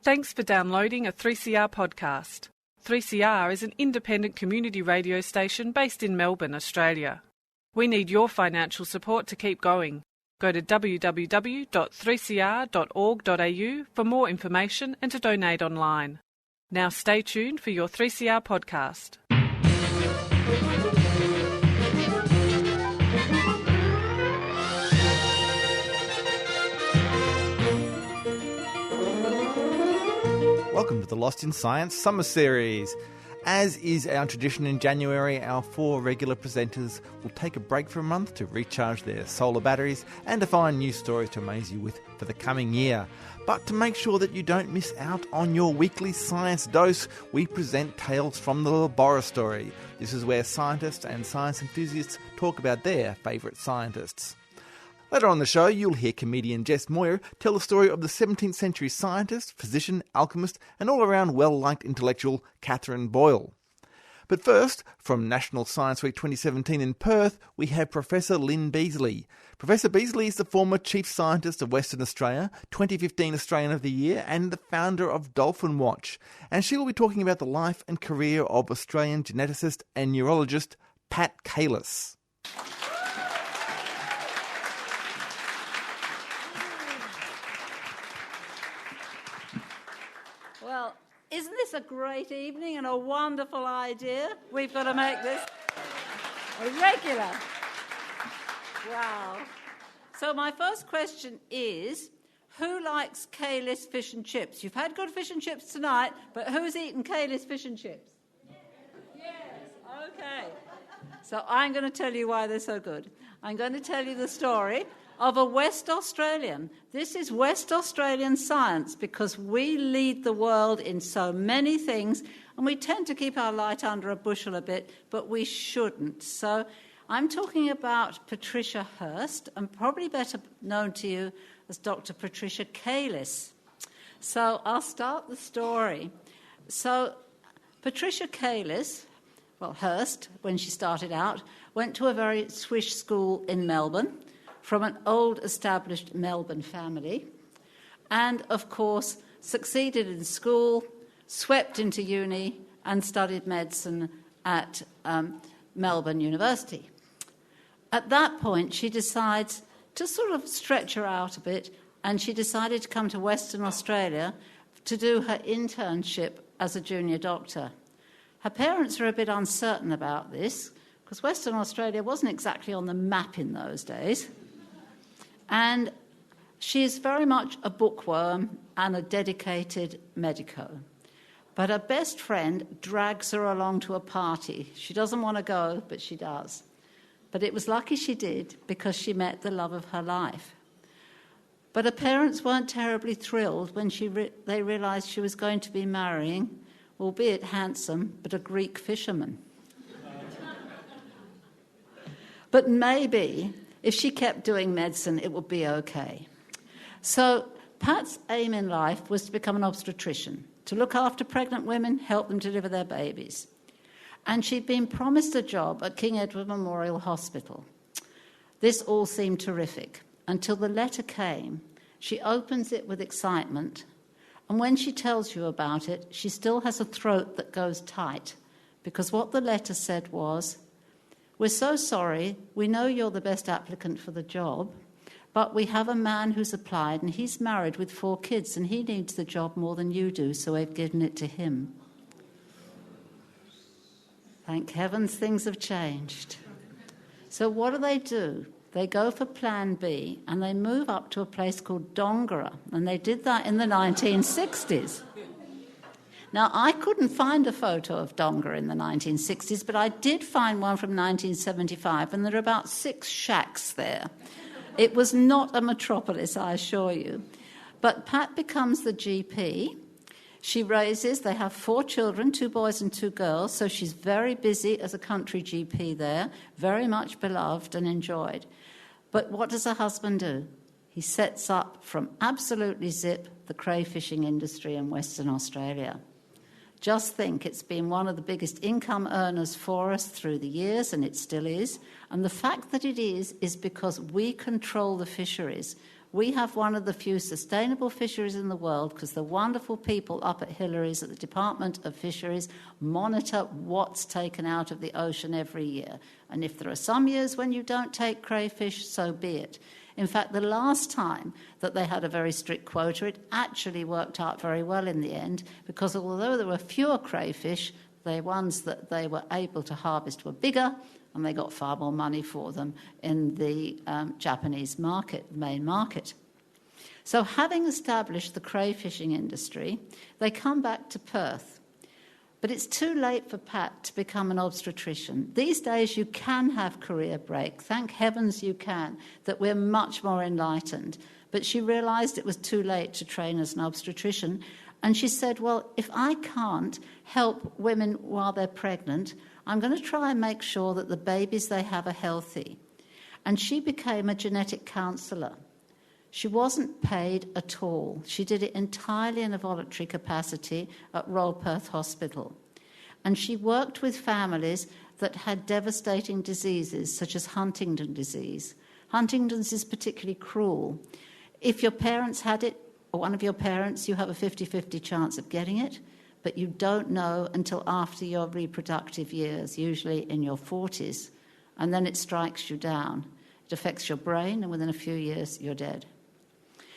Thanks for downloading a 3CR podcast. 3CR is an independent community radio station based in Melbourne, Australia. We need your financial support to keep going. Go to www.3cr.org.au for more information and to donate online. Now stay tuned for your 3CR podcast. Welcome to the Lost in Science Summer Series. As is our tradition in January, our four regular presenters will take a break for a month to recharge their solar batteries and to find new stories to amaze you with for the coming year. But to make sure that you don't miss out on your weekly science dose, we present Tales from the Laborastory. This is where scientists and science enthusiasts talk about their favourite scientists. Later on the show, you'll hear comedian Jess Moir tell the story of the 17th century scientist, physician, alchemist and all-around well-liked intellectual Katherine Boyle. But first, from National Science Week 2017 in Perth, we have Professor Lynn Beazley. Professor Beazley is the former Chief Scientist of Western Australia, 2015 Australian of the Year and the founder of Dolphin Watch. And she will be talking about the life and career of Australian geneticist and neurologist Pat Kailis. Well, isn't this a great evening and a wonderful idea? We've got to make this a regular. Wow. So my first question is, who likes Kailis fish and chips? You've had good fish and chips tonight, but who's eaten Kailis fish and chips? Yes. Okay. So I'm going to tell you why they're so good. I'm going to tell you the story of a West Australian. This is West Australian science because we lead the world in so many things and we tend to keep our light under a bushel a bit, but we shouldn't. So I'm talking about Patricia Hurst, and probably better known to you as Dr. Patricia Kailis. So I'll start the story. So Patricia Kailis, well, Hurst, when she started out, went to a very swish school in Melbourne, from an old established Melbourne family, and of course succeeded in school, swept into uni and studied medicine at Melbourne University. At that point she decides to sort of stretch her out a bit, and she decided to come to Western Australia to do her internship as a junior doctor. Her parents were a bit uncertain about this because Western Australia wasn't exactly on the map in those days. And she is very much a bookworm and a dedicated medico. But her best friend drags her along to a party. She doesn't want to go, but she does. But it was lucky she did because she met the love of her life. But her parents weren't terribly thrilled when they realised she was going to be marrying, albeit handsome, but a Greek fisherman. But maybe if she kept doing medicine, it would be okay. So Pat's aim in life was to become an obstetrician, to look after pregnant women, help them deliver their babies. And she'd been promised a job at King Edward Memorial Hospital. This all seemed terrific until the letter came. She opens it with excitement, and when she tells you about it, she still has a throat that goes tight, because what the letter said was, "We're so sorry, we know you're the best applicant for the job, but we have a man who's applied and he's married with 4 kids and he needs the job more than you do, so we've given it to him." Thank heavens things have changed. So what do? They go for Plan B and they move up to a place called Dongara, and they did that in the 1960s. Now, I couldn't find a photo of Dongara in the 1960s, but I did find one from 1975, and there are about 6 shacks there. It was not a metropolis, I assure you. But Pat becomes the GP. They have 4 children, 2 boys and 2 girls, so she's very busy as a country GP there, very much beloved and enjoyed. But what does her husband do? He sets up from absolutely zip the crayfishing industry in Western Australia. Just think, it's been one of the biggest income earners for us through the years, and it still is. And the fact that it is because we control the fisheries. We have one of the few sustainable fisheries in the world because the wonderful people up at Hillary's at the Department of Fisheries monitor what's taken out of the ocean every year. And if there are some years when you don't take crayfish, so be it. In fact, the last time that they had a very strict quota, it actually worked out very well in the end, because although there were fewer crayfish, the ones that they were able to harvest were bigger, and they got far more money for them in the Japanese market, main market. So having established the crayfishing industry, they come back to Perth. But it's too late for Pat to become an obstetrician. These days you can have career break. Thank heavens you can, that we're much more enlightened. But she realised it was too late to train as an obstetrician. And she said, well, if I can't help women while they're pregnant, I'm going to try and make sure that the babies they have are healthy. And she became a genetic counsellor. She wasn't paid at all. She did it entirely in a voluntary capacity at Royal Perth Hospital. And she worked with families that had devastating diseases, such as Huntington's disease. Huntington's is particularly cruel. If your parents had it, or one of your parents, you have a 50-50 chance of getting it, but you don't know until after your reproductive years, usually in your 40s, and then it strikes you down. It affects your brain, and within a few years, you're dead.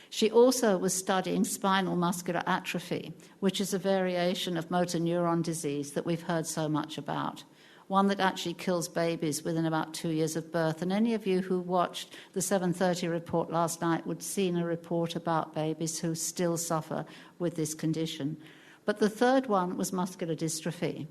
She also was studying spinal muscular atrophy, which is a variation of motor neuron disease that we've heard so much about, one that actually kills babies within about 2 years of birth. And any of you who watched the 7:30 report last night would have seen a report about babies who still suffer with this condition. But the third one was muscular dystrophy.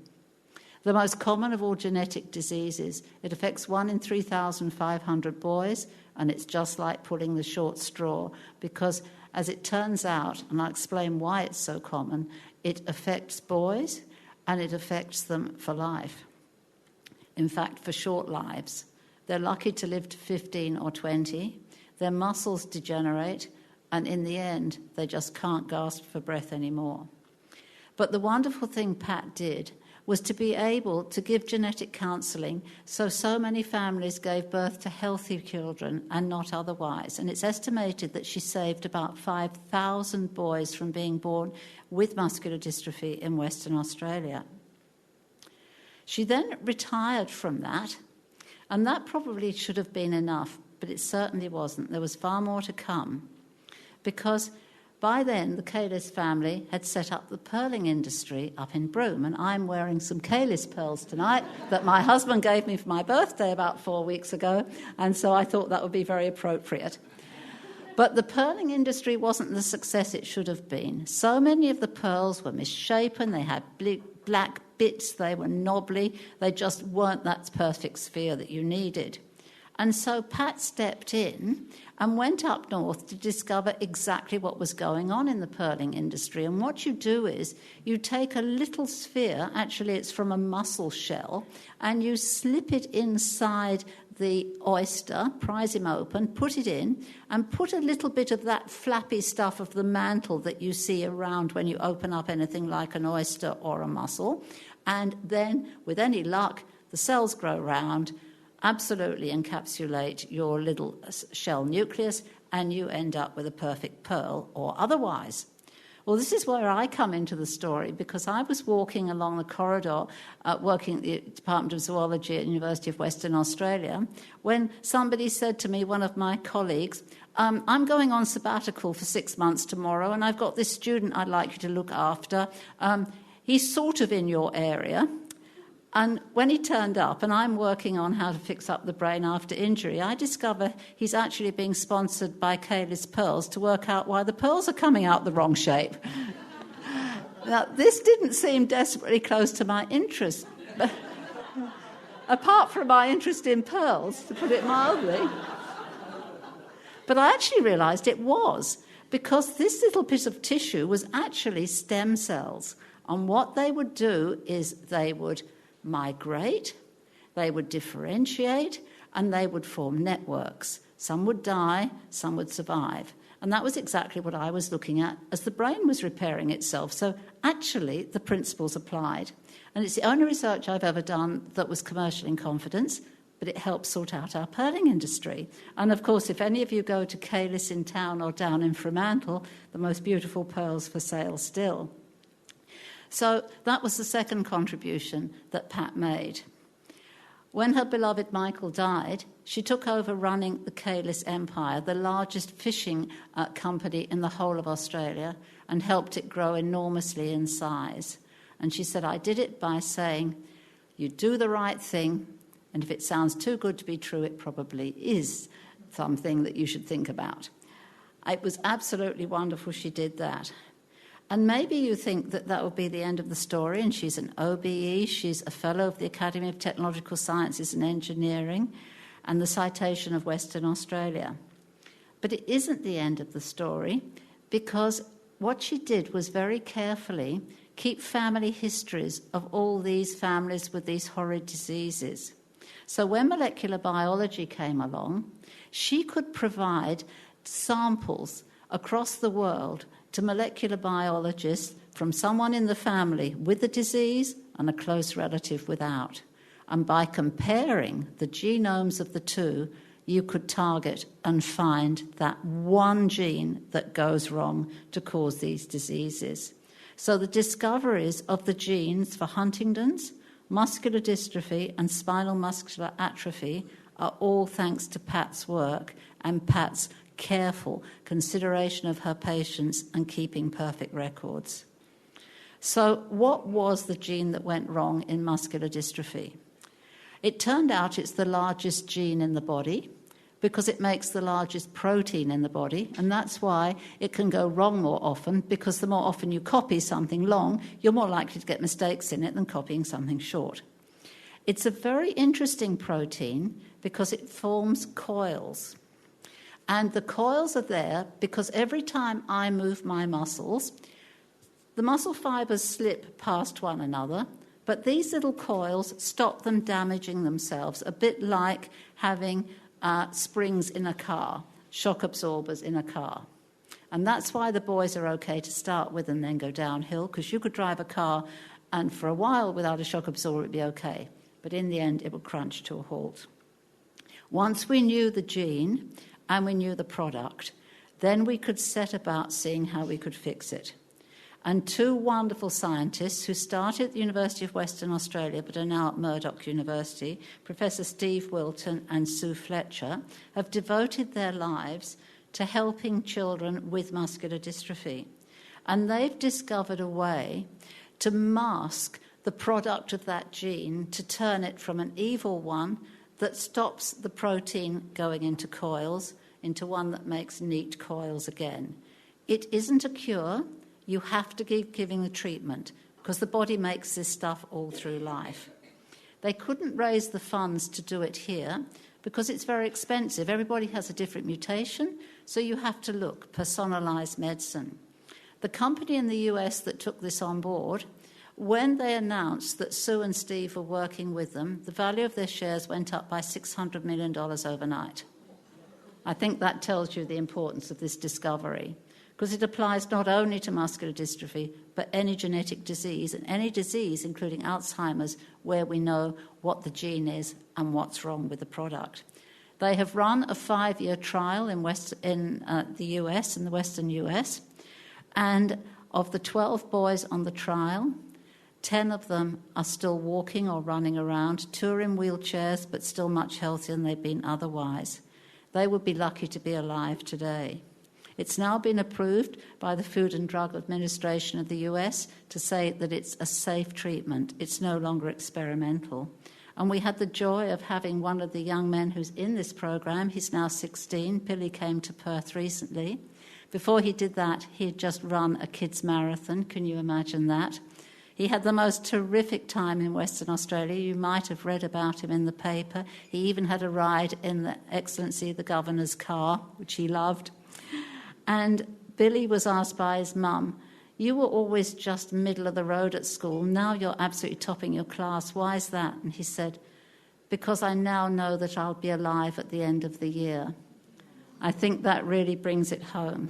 The most common of all genetic diseases. It affects 1 in 3,500 boys, and it's just like pulling the short straw because, as it turns out, and I'll explain why it's so common, it affects boys and it affects them for life. In fact, for short lives. They're lucky to live to 15 or 20. Their muscles degenerate, and in the end, they just can't gasp for breath anymore. But the wonderful thing Pat did was to be able to give genetic counselling so many families gave birth to healthy children and not otherwise. And it's estimated that she saved about 5,000 boys from being born with muscular dystrophy in Western Australia. She then retired from that, and that probably should have been enough, but it certainly wasn't. There was far more to come, because by then the Kailis family had set up the pearling industry up in Broome, and I'm wearing some Kailis pearls tonight that my husband gave me for my birthday about 4 weeks ago, and so I thought that would be very appropriate. But the pearling industry wasn't the success it should have been. So many of the pearls were misshapen, they had black bits, they were knobbly, they just weren't that perfect sphere that you needed. And so Pat stepped in and went up north to discover exactly what was going on in the pearling industry. And what you do is you take a little sphere, actually it's from a mussel shell, and you slip it inside the oyster, prise him open, put it in, and put a little bit of that flappy stuff of the mantle that you see around when you open up anything like an oyster or a mussel. And then, with any luck, the cells grow round, absolutely encapsulate your little shell nucleus, and you end up with a perfect pearl or otherwise. Well, this is where I come into the story, because I was walking along the corridor working at the Department of Zoology at the University of Western Australia when somebody said to me, one of my colleagues, I'm going on sabbatical for 6 months tomorrow, and I've got this student I'd like you to look after. He's sort of in your area. And when he turned up, and I'm working on how to fix up the brain after injury, I discover he's actually being sponsored by Kailis Pearls to work out why the pearls are coming out the wrong shape. Now, this didn't seem desperately close to my interest, apart from my interest in pearls, to put it mildly. But I actually realised it was, because this little bit of tissue was actually stem cells. And what they would do is they would migrate, they would differentiate, and they would form networks. Some would die, some would survive. And that was exactly what I was looking at as the brain was repairing itself. So actually, the principles applied. And it's the only research I've ever done that was commercial in confidence, but it helps sort out our pearling industry. And of course, if any of you go to Kailis in town or down in Fremantle, the most beautiful pearls for sale still. So that was the second contribution that Pat made. When her beloved Michael died, she took over running the Kailis Empire, the largest fishing company in the whole of Australia, and helped it grow enormously in size. And she said, I did it by saying, you do the right thing, and if it sounds too good to be true, it probably is something that you should think about. It was absolutely wonderful she did that. And maybe you think that that will be the end of the story, and she's an OBE, she's a Fellow of the Academy of Technological Sciences and Engineering, and the Citation of Western Australia. But it isn't the end of the story, because what she did was very carefully keep family histories of all these families with these horrid diseases. So when molecular biology came along, she could provide samples across the world to molecular biologists from someone in the family with the disease and a close relative without. And by comparing the genomes of the two, you could target and find that one gene that goes wrong to cause these diseases. So the discoveries of the genes for Huntington's, muscular dystrophy and spinal muscular atrophy are all thanks to Pat's work and Pat's careful consideration of her patients and keeping perfect records. So what was the gene that went wrong in muscular dystrophy? It turned out it's the largest gene in the body because it makes the largest protein in the body, and that's why it can go wrong more often, because the more often you copy something long, you're more likely to get mistakes in it than copying something short. It's a very interesting protein because it forms coils. And the coils are there because every time I move my muscles, the muscle fibers slip past one another, but these little coils stop them damaging themselves, a bit like having springs in a car, shock absorbers in a car. And that's why the boys are okay to start with and then go downhill, because you could drive a car and for a while without a shock absorber it'd be okay. But in the end, it will crunch to a halt. Once we knew the gene and we knew the product, then we could set about seeing how we could fix it. And two wonderful scientists who started at the University of Western Australia but are now at Murdoch University, Professor Steve Wilton and Sue Fletcher, have devoted their lives to helping children with muscular dystrophy. And they've discovered a way to mask the product of that gene, to turn it from an evil one that stops the protein going into coils into one that makes neat coils again. It isn't a cure. You have to keep giving the treatment because the body makes this stuff all through life. They couldn't raise the funds to do it here because it's very expensive. Everybody has a different mutation, so you have to look, personalised medicine. The company in the US that took this on board, when they announced that Sue and Steve were working with them, the value of their shares went up by $600 million overnight. I think that tells you the importance of this discovery, because it applies not only to muscular dystrophy, but any genetic disease, and any disease, including Alzheimer's, where we know what the gene is and what's wrong with the product. They have run a 5-year trial in the US, in the Western US, and of the 12 boys on the trial, 10 of them are still walking or running around, 2 are in wheelchairs, but still much healthier than they've been otherwise. They would be lucky to be alive today. It's now been approved by the Food and Drug Administration of the US to say that it's a safe treatment. It's no longer experimental. And we had the joy of having one of the young men who's in this program. He's now 16. Billy came to Perth recently. Before he did that, he had just run a kids' marathon. Can you imagine that? He had the most terrific time in Western Australia. You might have read about him in the paper. He even had a ride in the Excellency of the Governor's car, which he loved. And Billy was asked by his mum, you were always just middle of the road at school. Now you're absolutely topping your class. Why is that? And he said, because I now know that I'll be alive at the end of the year. I think that really brings it home.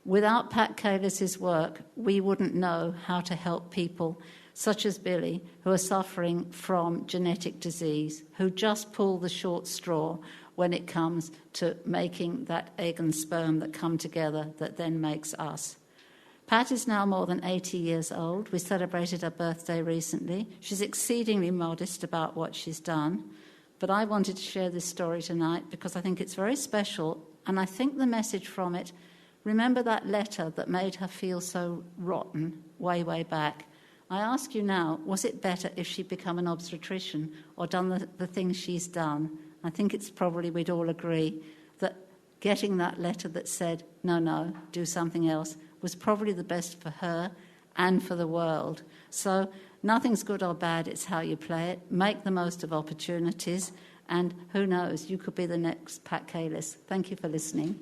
Without Pat Kailis' work, we wouldn't know how to help people such as Billy, who are suffering from genetic disease, who just pull the short straw when it comes to making that egg and sperm that come together that then makes us. Pat is now more than 80 years old. We celebrated her birthday recently. She's exceedingly modest about what she's done. But I wanted to share this story tonight because I think it's very special, and I think the message from it, remember that letter that made her feel so rotten way, way back? I ask you now, was it better if she'd become an obstetrician or done the things she's done? I think it's probably we'd all agree that getting that letter that said, no, do something else, was probably the best for her and for the world. So nothing's good or bad, it's how you play it. Make the most of opportunities, and who knows, you could be the next Pat Kailis. Thank you for listening.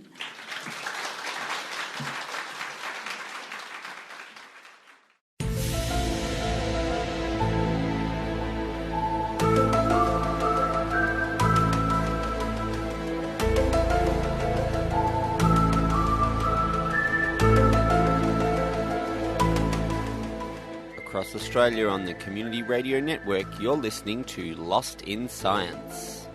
Across Australia on the Community Radio Network, you're listening to Lost in Science.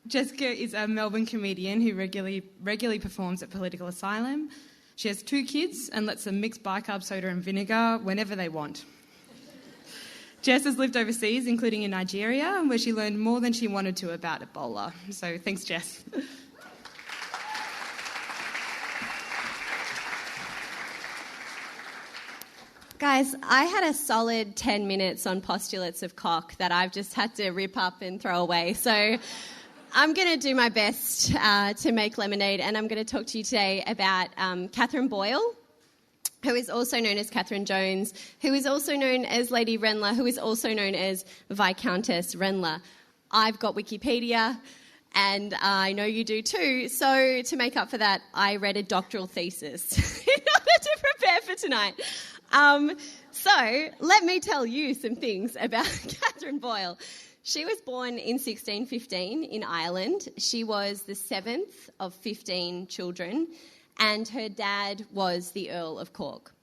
Jessica is a Melbourne comedian who regularly performs at Political Asylum. She has 2 kids and lets them mix bicarb soda and vinegar whenever they want. Jess has lived overseas, including in Nigeria, where she learned more than she wanted to about Ebola. So thanks, Jess. Guys, I had a solid 10 minutes on postulates of cock that I've just had to rip up and throw away. So I'm going to do my best to make lemonade, and I'm going to talk to you today about Katherine Boyle, who is also known as Catherine Jones, who is also known as Lady Renler, who is also known as Viscountess Renler. I've got Wikipedia, and I know you do too. So to make up for that, I read a doctoral thesis in order to prepare for tonight. So let me tell you some things about Katherine Boyle. She was born in 1615 in Ireland. She was the 7th of 15 children, and her dad was the Earl of Cork.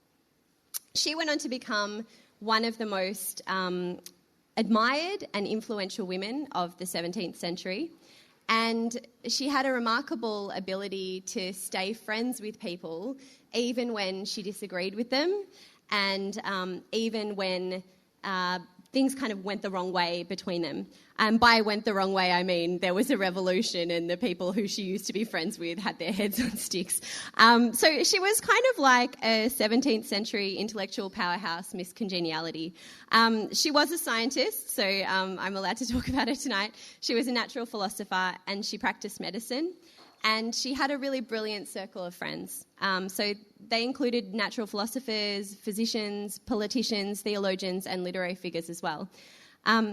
She went on to become one of the most admired and influential women of the 17th century, and she had a remarkable ability to stay friends with people even when she disagreed with them, and even when things kind of went the wrong way between them. And by went the wrong way, I mean there was a revolution and the people who she used to be friends with had their heads on sticks. So she was kind of like a 17th century intellectual powerhouse, Miss Congeniality. She was a scientist, so I'm allowed to talk about her tonight. She was a natural philosopher and she practiced medicine. And she had a really brilliant circle of friends. So they included natural philosophers, physicians, politicians, theologians, and literary figures as well.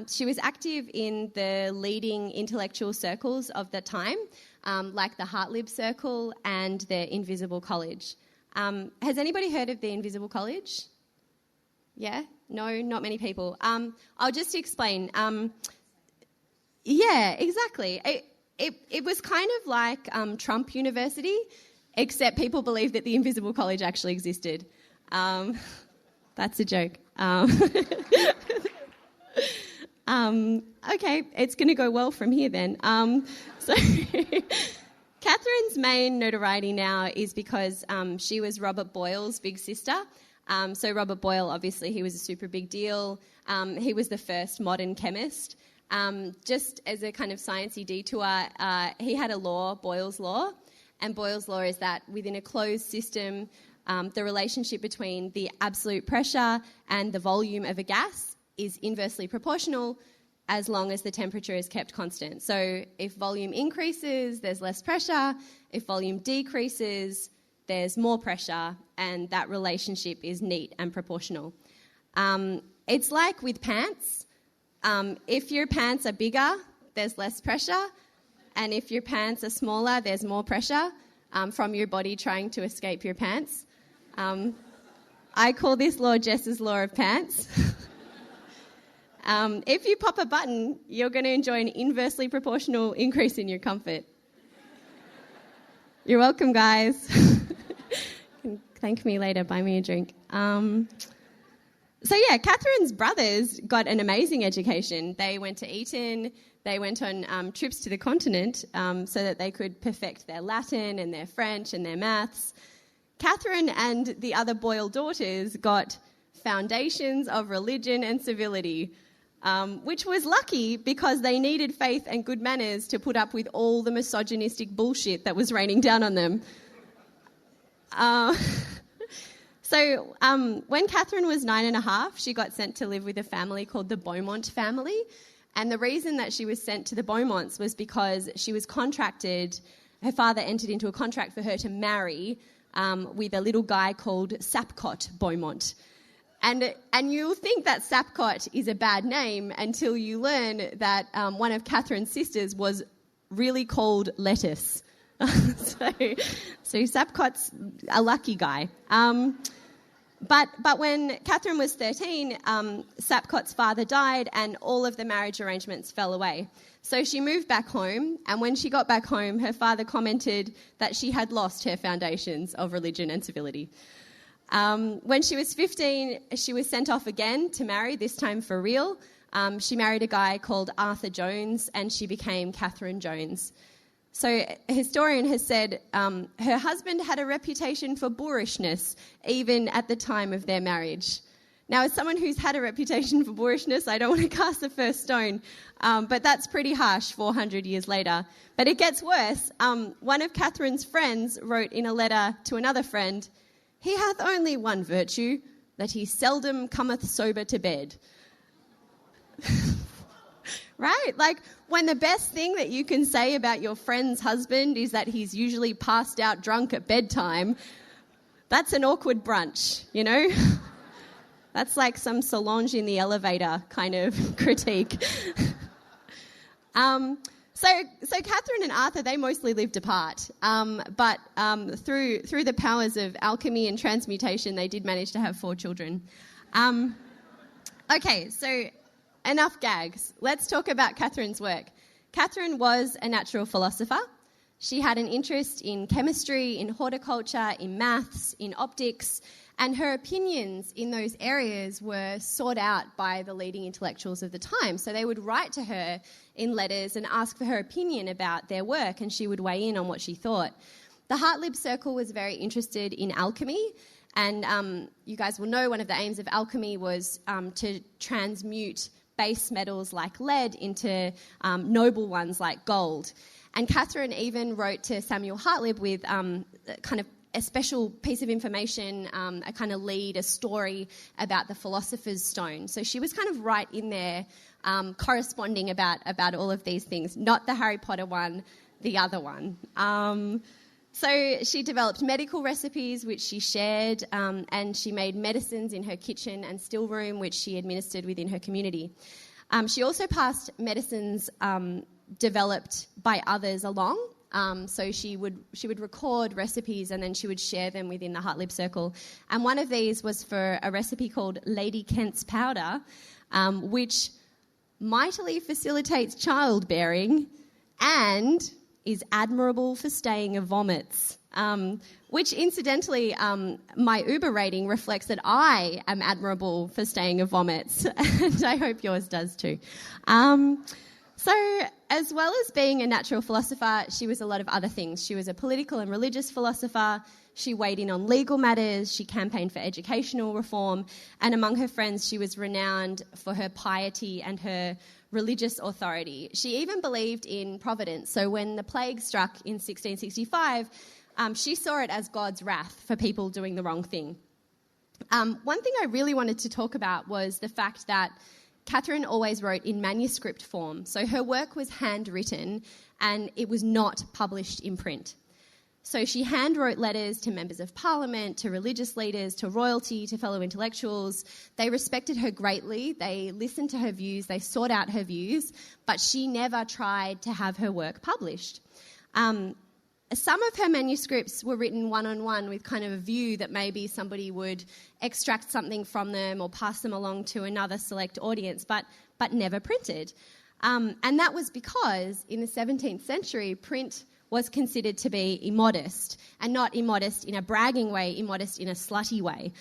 She was active in the leading intellectual circles of the time, like the Hartlib Circle and the Invisible College. Has anybody heard of the Invisible College? Yeah? No, not many people. I'll just explain. Yeah, exactly. It was kind of like Trump University, except people believe that the Invisible College actually existed. That's a joke. Okay, it's going to go well from here then. So Catherine's main notoriety now is because she was Robert Boyle's big sister. So Robert Boyle, obviously, he was a super big deal. He was the first modern chemist. Just as a kind of sciencey detour, he had a law, Boyle's law, and Boyle's law is that within a closed system, the relationship between the absolute pressure and the volume of a gas is inversely proportional as long as the temperature is kept constant. So if volume increases, there's less pressure. If volume decreases, there's more pressure, and that relationship is neat and proportional. It's like with pants. If your pants are bigger, there's less pressure, and if your pants are smaller, there's more pressure from your body trying to escape your pants. I call this law Jess's law of pants. If you pop a button, you're going to enjoy an inversely proportional increase in your comfort. You're welcome, guys. You can thank me later, buy me a drink. Katherine's brothers got an amazing education. They went to Eton, they went on trips to the continent so that they could perfect their Latin and their French and their maths. Katherine and the other Boyle daughters got foundations of religion and civility, which was lucky because they needed faith and good manners to put up with all the misogynistic bullshit that was raining down on them. When Katherine was 9.5, she got sent to live with a family called the Beaumont family. And the reason that she was sent to the Beaumonts was because she was contracted, her father entered into a contract for her to marry with a little guy called Sapcott Beaumont. And you'll think that Sapcott is a bad name until you learn that one of Katherine's sisters was really called Lettuce. So Sapcott's a lucky guy. But when Katherine was 13, Sapcott's father died and all of the marriage arrangements fell away. So she moved back home, and when she got back home, her father commented that she had lost her foundations of religion and civility. When she was 15, she was sent off again to marry, this time for real. She married a guy called Arthur Jones, and she became Katherine Jones. So a historian has said her husband had a reputation for boorishness, even at the time of their marriage. Now, as someone who's had a reputation for boorishness, I don't want to cast the first stone, but that's pretty harsh 400 years later. But it gets worse. One of Katherine's friends wrote in a letter to another friend, "He hath only one virtue, that he seldom cometh sober to bed." Right? Like, when the best thing that you can say about your friend's husband is that he's usually passed out drunk at bedtime, that's an awkward brunch, you know? That's like some Solange in the elevator kind of critique. So Katherine and Arthur, they mostly lived apart, but through the powers of alchemy and transmutation, they did manage to have 4 children. Okay, so enough gags. Let's talk about Katherine's work. Katherine was a natural philosopher. She had an interest in chemistry, in horticulture, in maths, in optics, and her opinions in those areas were sought out by the leading intellectuals of the time. So they would write to her in letters and ask for her opinion about their work, and she would weigh in on what she thought. The Hartlib Circle was very interested in alchemy, and you guys will know one of the aims of alchemy was to transmute base metals like lead into noble ones like gold. And Katherine even wrote to Samuel Hartlib with kind of a special piece of information, a kind of lead, a story about the Philosopher's Stone. So she was kind of right in there corresponding about all of these things, not the Harry Potter one, the other one. So she developed medical recipes, which she shared, and she made medicines in her kitchen and still room, which she administered within her community. She also passed medicines developed by others along. So she would record recipes and then she would share them within the Hartlib Circle. And one of these was for a recipe called Lady Kent's Powder, which mightily facilitates childbearing and is admirable for staying of vomits, which incidentally, my Uber rating reflects that I am admirable for staying of vomits, and I hope yours does too. So as well as being a natural philosopher, she was a lot of other things. She was a political and religious philosopher. She weighed in on legal matters. She campaigned for educational reform. And among her friends, she was renowned for her piety and her religious authority. She even believed in providence. So when the plague struck in 1665, she saw it as God's wrath for people doing the wrong thing. One thing I really wanted to talk about was the fact that Katherine always wrote in manuscript form. So her work was handwritten and it was not published in print. So she handwrote letters to members of parliament, to religious leaders, to royalty, to fellow intellectuals. They respected her greatly. They listened to her views. They sought out her views, but she never tried to have her work published. Some of her manuscripts were written one-on-one with kind of a view that maybe somebody would extract something from them or pass them along to another select audience, but never printed. And that was because in the 17th century, print was considered to be immodest, and not immodest in a bragging way, immodest in a slutty way.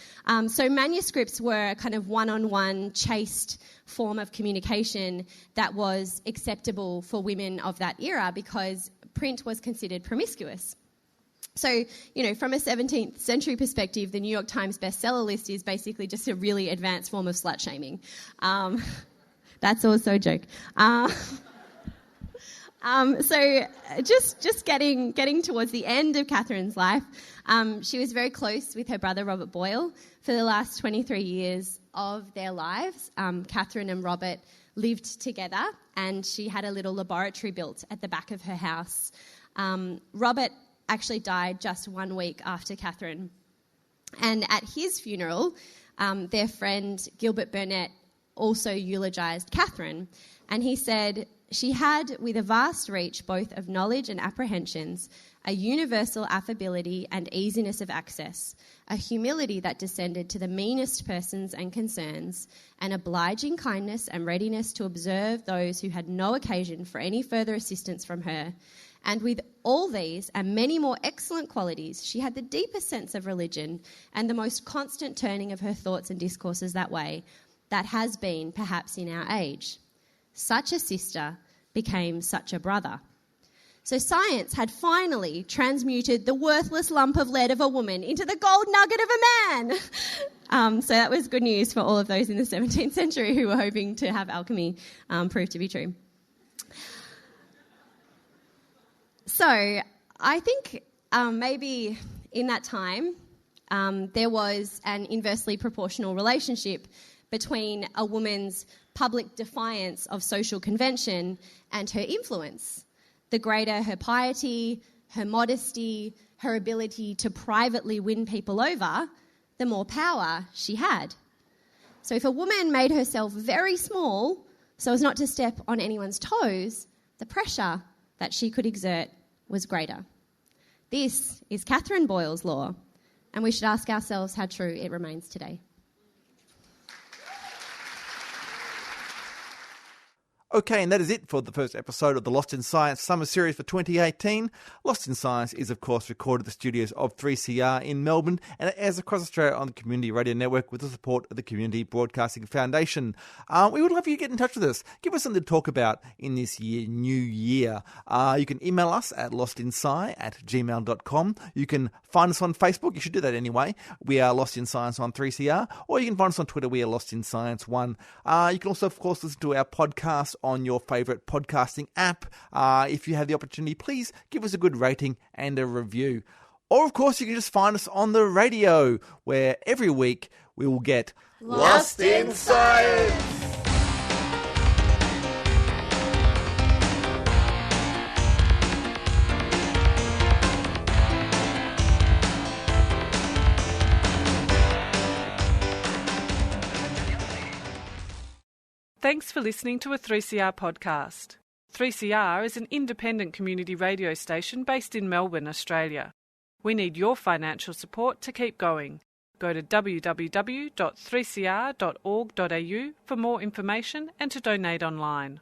So manuscripts were a kind of one-on-one, chaste form of communication that was acceptable for women of that era because print was considered promiscuous. So, from a 17th century perspective, the New York Times bestseller list is basically just a really advanced form of slut-shaming. That's also a joke. So just getting towards the end of Katherine's life, she was very close with her brother Robert Boyle. For the last 23 years of their lives, Katherine and Robert lived together, and she had a little laboratory built at the back of her house. Robert actually died just 1 week after Katherine. And at his funeral, their friend Gilbert Burnett also eulogised Katherine. And he said, "She had, with a vast reach both of knowledge and apprehensions, a universal affability and easiness of access, a humility that descended to the meanest persons and concerns, an obliging kindness and readiness to observe those who had no occasion for any further assistance from her. And with all these and many more excellent qualities, she had the deepest sense of religion and the most constant turning of her thoughts and discourses that way that has been perhaps in our age. Such a sister became such a brother." So science had finally transmuted the worthless lump of lead of a woman into the gold nugget of a man. So that was good news for all of those in the 17th century who were hoping to have alchemy prove to be true. So I think maybe in that time there was an inversely proportional relationship between a woman's public defiance of social convention and her influence. The greater her piety, her modesty, her ability to privately win people over, the more power she had. So if a woman made herself very small so as not to step on anyone's toes, the pressure that she could exert was greater. This is Katherine Boyle's law, and we should ask ourselves how true it remains today. Okay, and that is it for the first episode of the Lost in Science Summer Series for 2018. Lost in Science is, of course, recorded at the studios of 3CR in Melbourne and it airs across Australia on the Community Radio Network with the support of the Community Broadcasting Foundation. We would love you to get in touch with us. Give us something to talk about in this new year. You can email us at lostinsci@gmail.com. You can find us on Facebook. You should do that anyway. We are Lost in Science on 3CR. Or you can find us on Twitter. We are Lost in Science 1. You can also, of course, listen to our podcast on your favourite podcasting app. If you have the opportunity, please give us a good rating and a review. Or, of course, you can just find us on the radio, where every week we will get Lost in Science! Thanks for listening to a 3CR podcast. 3CR is an independent community radio station based in Melbourne, Australia. We need your financial support to keep going. Go to www.3cr.org.au for more information and to donate online.